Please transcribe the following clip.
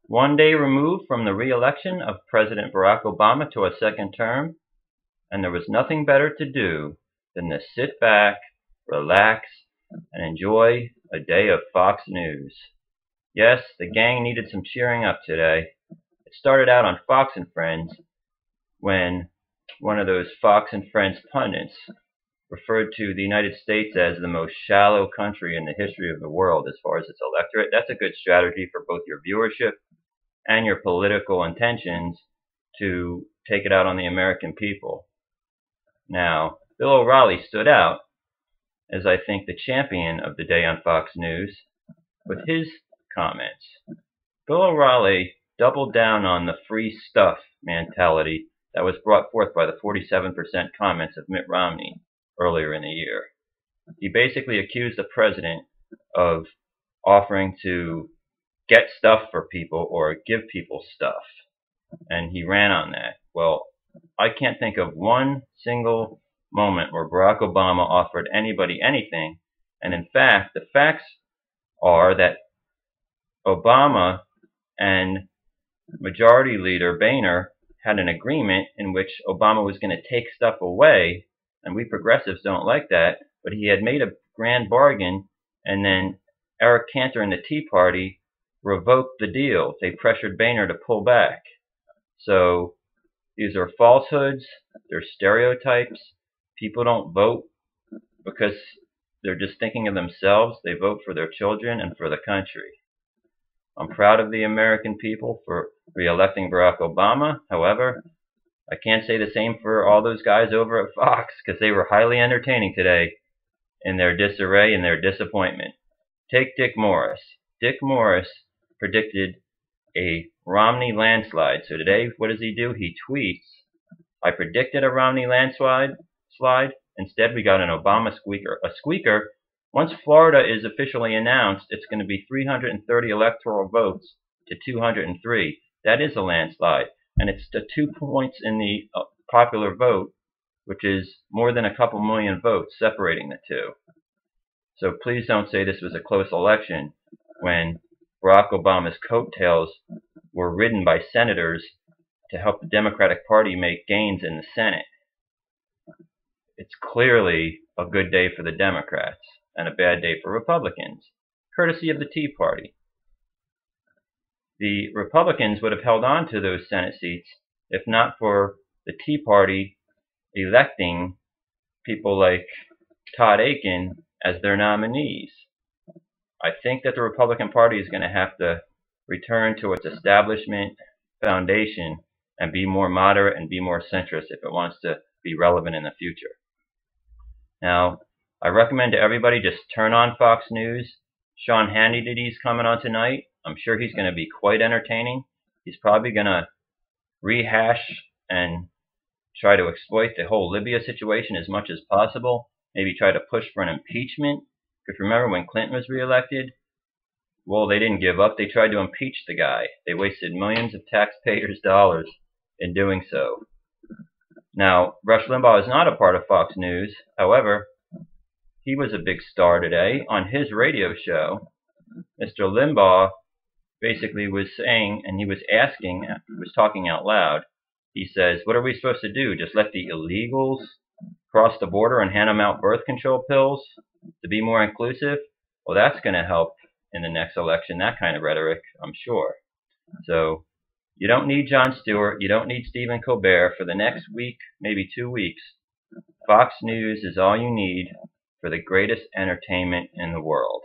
One day removed from the re-election of President Barack Obama to a second term, and there was nothing better to do than to sit back, relax, and enjoy a day of Fox News. Yes, the gang needed some cheering up today. It started out on Fox and Friends when one of those Fox and Friends pundits referred to the United States as the most shallow country in the history of the world as far as its electorate. That's a good strategy for both your viewership and your political intentions to take it out on the American people. Now, Bill O'Reilly stood out as, I think, the champion of the day on Fox News with his comments. Bill O'Reilly doubled down on the free stuff mentality that was brought forth by the 47% comments of Mitt Romney earlier in the year. He basically accused the president of offering to get stuff for people or give people stuff, and he ran on that. Well, I can't think of one single moment where Barack Obama offered anybody anything, and in fact, the facts are that Obama and Majority Leader Boehner had an agreement in which Obama was going to take stuff away, and we progressives don't like that, but he had made a grand bargain, and then Eric Cantor and the Tea Party revoked the deal. They pressured Boehner to pull back. So these are falsehoods, they're stereotypes. People don't vote because they're just thinking of themselves. They vote for their children and for the country. I'm proud of the American people for re-electing Barack Obama. However, I can't say the same for all those guys over at Fox because they were highly entertaining today in their disarray and their disappointment. Take Dick Morris. Dick Morris predicted a Romney landslide. So today, what does he do? He tweets, "I predicted a Romney landslide. Instead, we got an Obama squeaker." A squeaker. Once Florida is officially announced, it's going to be 330 electoral votes to 203. That is a landslide. And it's the 2 points in the popular vote, which is more than a couple million votes separating the two. So please don't say this was a close election when Barack Obama's coattails were ridden by senators to help the Democratic Party make gains in the Senate. It's clearly a good day for the Democrats and a bad day for Republicans, courtesy of the Tea Party. The Republicans would have held on to those Senate seats if not for the Tea Party electing people like Todd Akin as their nominees. I think that the Republican Party is going to have to return to its establishment foundation and be more moderate and be more centrist if it wants to be relevant in the future. Now, I recommend to everybody just turn on Fox News. Sean Hannity's coming on tonight. I'm sure he's going to be quite entertaining. He's probably going to rehash and try to exploit the whole Libya situation as much as possible. Maybe try to push for an impeachment. Because remember when Clinton was reelected? Well, they didn't give up. They tried to impeach the guy. They wasted millions of taxpayers' dollars in doing so. Now, Rush Limbaugh is not a part of Fox News. However, he was a big star today. On his radio show, Mr. Limbaugh basically was saying, and he was asking, he was talking out loud, he says, what are we supposed to do? Just let the illegals cross the border and hand them out birth control pills to be more inclusive? Well, that's going to help in the next election, that kind of rhetoric, I'm sure. So you don't need Jon Stewart, you don't need Stephen Colbert. For the next week, maybe 2 weeks, Fox News is all you need for the greatest entertainment in the world.